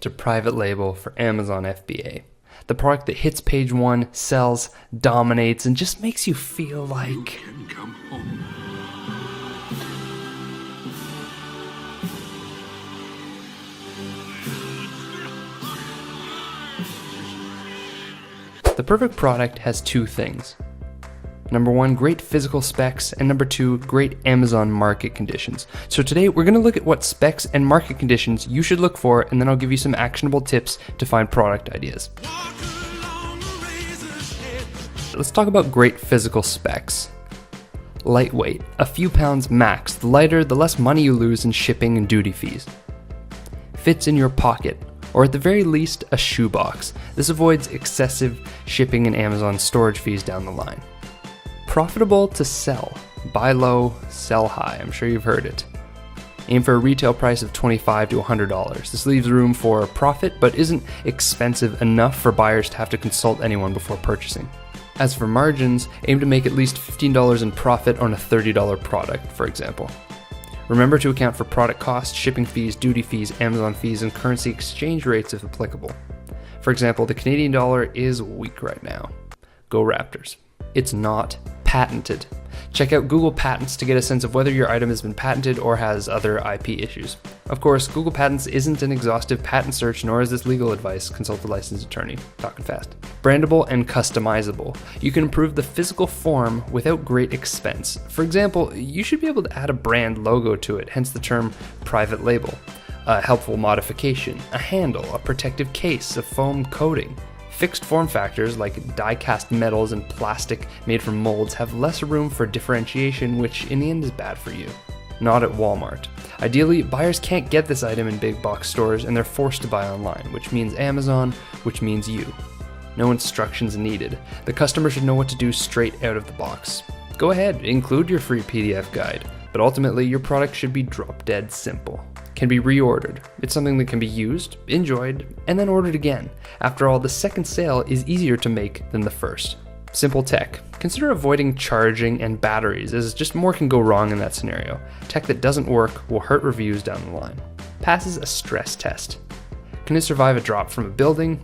to private label for Amazon FBA. The product that hits page 1, sells, dominates, and just makes you feel like You can come home. the perfect product has two things. Number 1, great physical specs, and number 2, great Amazon market conditions. So today we're going to look at what specs and market conditions you should look for, and then I'll give you some actionable tips to find product ideas. Let's talk about great physical specs. Lightweight, a few pounds max. The lighter, the less money you lose in shipping and duty fees. Fits in your pocket, or at the very least, a shoebox. This avoids excessive shipping and Amazon storage fees down the line. Profitable to sell. Buy low, sell high. I'm sure you've heard it. Aim for a retail price of $25 to $100. This leaves room for profit, but isn't expensive enough for buyers to have to consult anyone before purchasing. As for margins, aim to make at least $15 in profit on a $30 product, for example. Remember to account for product costs, shipping fees, duty fees, Amazon fees, and currency exchange rates if applicable. For example, the Canadian dollar is weak right now. Go Raptors. It's not patented. Check out Google Patents to get a sense of whether your item has been patented or has other IP issues. Of course, Google Patents isn't an exhaustive patent search, nor is this legal advice. Consult a licensed attorney. Talking fast. Brandable and customizable. You can improve the physical form without great expense. For example, you should be able to add a brand logo to it, hence the term private label. A helpful modification, a handle, a protective case, a foam coating. Fixed form factors like die-cast metals and plastic made from molds have less room for differentiation, which in the end is bad for you. Not at Walmart. Ideally, buyers can't get this item in big box stores and they're forced to buy online, which means Amazon, which means you. No instructions needed. The customer should know what to do straight out of the box. Go ahead, include your free PDF guide, but ultimately your product should be drop dead simple. Can be reordered. It's something that can be used, enjoyed, and then ordered again. After all, the second sale is easier to make than the first. Simple tech. Consider avoiding charging and batteries, as just more can go wrong in that scenario. Tech that doesn't work will hurt reviews down the line. Passes a stress test. Can it survive a drop from a building?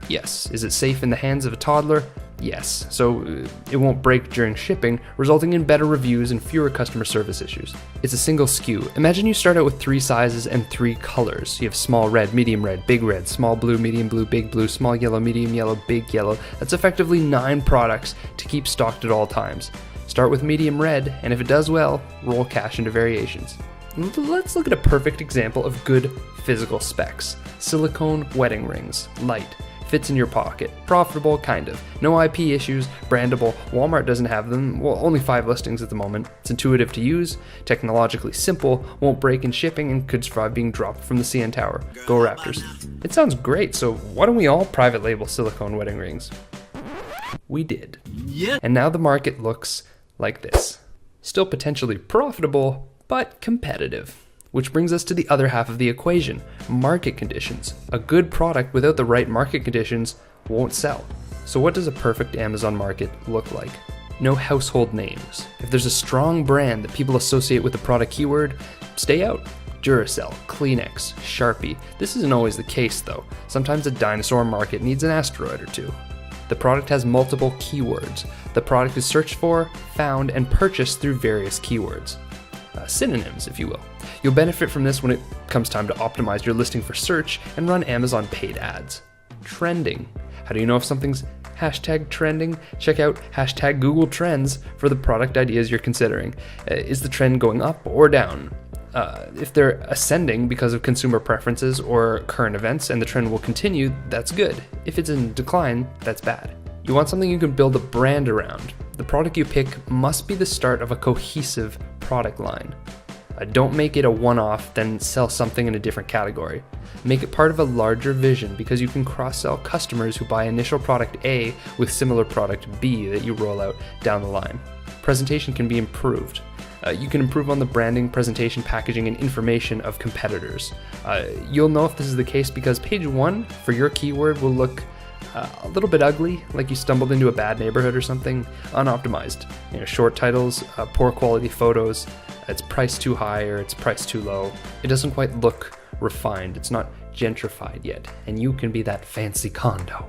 Yes. Is it safe in the hands of a toddler? Yes. So it won't break during shipping, resulting in better reviews and fewer customer service issues. It's a single SKU. Imagine you start out with 3 sizes and 3 colors. You have small red, big red, small blue, big blue, small yellow, medium yellow, big yellow. That's effectively 9 products to keep stocked at all times. Start with medium red, and if it does well, roll cash into variations. Let's look at a perfect example of good physical specs. Silicone wedding rings. Light. Fits in your pocket. Profitable, kind of. No IP issues, brandable. Walmart doesn't have them. Well, only 5 listings at the moment. It's intuitive to use, technologically simple, won't break in shipping, and could survive being dropped from the CN Tower. Go Raptors. It sounds great, so why don't we all private label silicone wedding rings? We did. Yeah. And now the market looks like this. Still potentially profitable, but competitive. Which brings us to the other half of the equation, market conditions. A good product without the right market conditions won't sell. So what does a perfect Amazon market look like? No household names. If there's a strong brand that people associate with the product keyword, stay out. Duracell, Kleenex, Sharpie. This isn't always the case though. Sometimes a dinosaur market needs an asteroid or two. The product has multiple keywords. The product is searched for, found, and purchased through various keywords. Synonyms, if you will. You'll benefit from this when it comes time to optimize your listing for search and run Amazon paid ads. Trending. How do you know if something's hashtag trending? Check out hashtag Google Trends for the product ideas you're considering. Is the trend going up or down? If they're ascending because of consumer preferences or current events and the trend will continue, that's good. If it's in decline, that's bad. You want something you can build a brand around. The product you pick must be the start of a cohesive product line. Don't make it a one-off, then sell something in a different category. Make it part of a larger vision because you can cross-sell customers who buy initial product A with similar product B that you roll out down the line. Presentation can be improved. You can improve on the branding, presentation, packaging, and information of competitors. You'll know if this is the case because page 1 for your keyword will look a little bit ugly, like you stumbled into a bad neighborhood or something, unoptimized. Short titles, poor quality photos, it's priced too high or it's priced too low. It doesn't quite look refined. It's not gentrified yet, and you can be that fancy condo.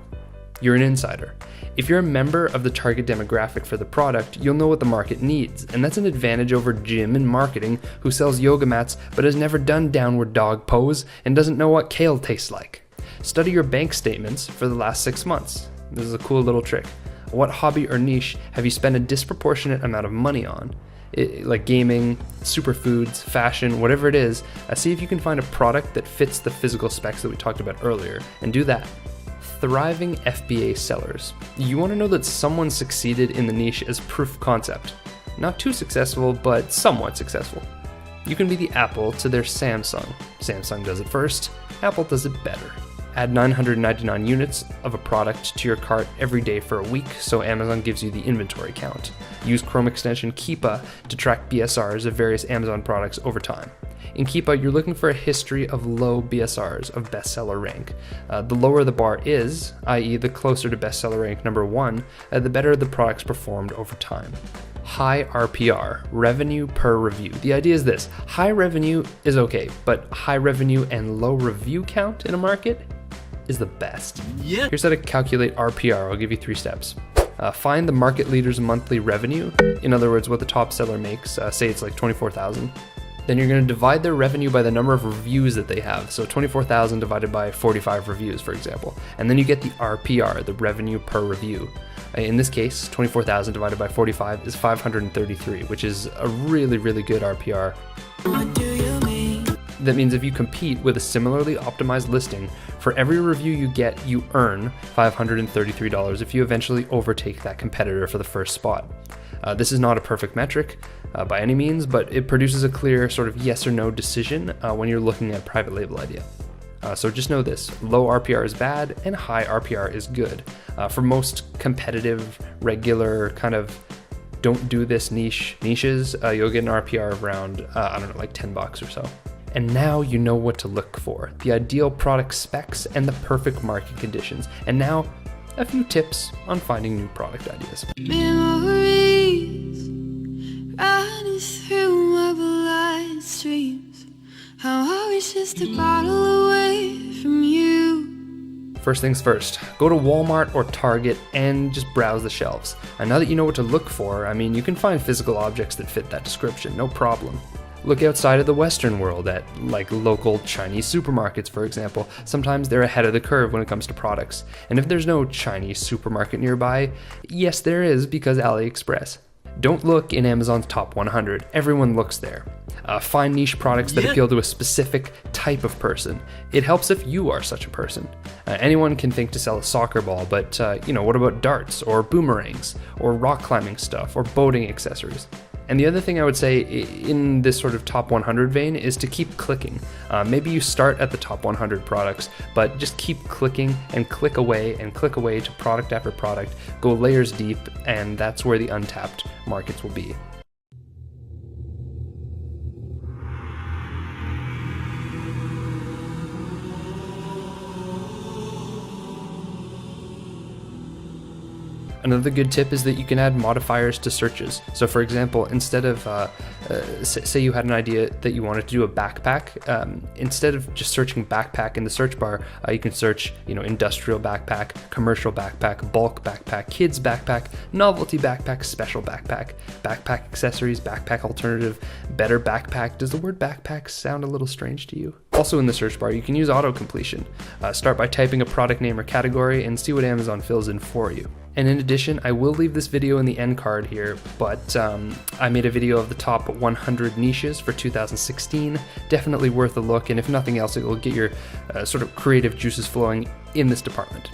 You're an insider. If you're a member of the target demographic for the product, you'll know what the market needs, and that's an advantage over Jim in marketing who sells yoga mats but has never done downward dog pose and doesn't know what kale tastes like. Study your bank statements for the last 6 months. This is a cool little trick. What hobby or niche have you spent a disproportionate amount of money on? Like gaming, superfoods, fashion, whatever it is, see if you can find a product that fits the physical specs that we talked about earlier, and do that. Thriving FBA sellers. You want to know that someone succeeded in the niche as proof of concept. Not too successful, but somewhat successful. You can be the Apple to their Samsung. Samsung does it first, Apple does it better. Add 999 units of a product to your cart every day for a week, so Amazon gives you the inventory count. Use Chrome extension Keepa to track BSRs of various Amazon products over time. In Keepa, you're looking for a history of low BSRs of bestseller rank. The lower the bar is, i.e. the closer to bestseller rank number 1, the better the product's performed over time. High RPR, revenue per review. The idea is this: high revenue is okay, but high revenue and low review count in a market is the best. Yeah. Here's how to calculate RPR. I'll give you 3 steps. Find the market leader's monthly revenue. In other words, what the top seller makes. Say it's like 24,000. Then you're going to divide their revenue by the number of reviews that they have. So 24,000 divided by 45 reviews, for example. And then you get the RPR, the revenue per review. In this case, 24,000 divided by 45 is 533, which is a really, really good RPR. What do you mean? That means if you compete with a similarly optimized listing, for every review you get, you earn $533 if you eventually overtake that competitor for the first spot. This is not a perfect metric by any means, but it produces a clear sort of yes or no decision when you're looking at a private label idea. So just know this: low RPR is bad and high RPR is good. For most competitive, regular kind of don't do this niches, you'll get an RPR of around, I don't know, like $10 or so. And now you know what to look for: the ideal product specs and the perfect market conditions. And now, a few tips on finding new product ideas. Memories running through my bloodstreams. How I was just a bottle away from you. First things first, go to Walmart or Target and just browse the shelves. And now that you know what to look for, I mean, you can find physical objects that fit that description, no problem. Look outside of the Western world at like local Chinese supermarkets, for example. Sometimes they're ahead of the curve when it comes to products. And if there's no Chinese supermarket nearby, yes there is, because AliExpress. Don't look in Amazon's top 100, everyone looks there. Find niche products that appeal to a specific type of person. It helps if you are such a person. Anyone can think to sell a soccer ball, but what about darts or boomerangs or rock climbing stuff or boating accessories? And the other thing I would say in this sort of top 100 vein is to keep clicking. Maybe you start at the top 100 products, but just keep clicking and click away to product after product, go layers deep, and that's where the untapped markets will be. Another good tip is that you can add modifiers to searches. So for example, instead of, say you had an idea that you wanted to do a backpack, instead of just searching backpack in the search bar, you can search, industrial backpack, commercial backpack, bulk backpack, kids backpack, novelty backpack, special backpack, backpack accessories, backpack alternative, better backpack. Does the word backpack sound a little strange to you? Also in the search bar, you can use auto-completion. Start by typing a product name or category and see what Amazon fills in for you. And in addition, I will leave this video in the end card here, but I made a video of the top 100 niches for 2016. Definitely worth a look, and if nothing else, it will get your sort of creative juices flowing in this department.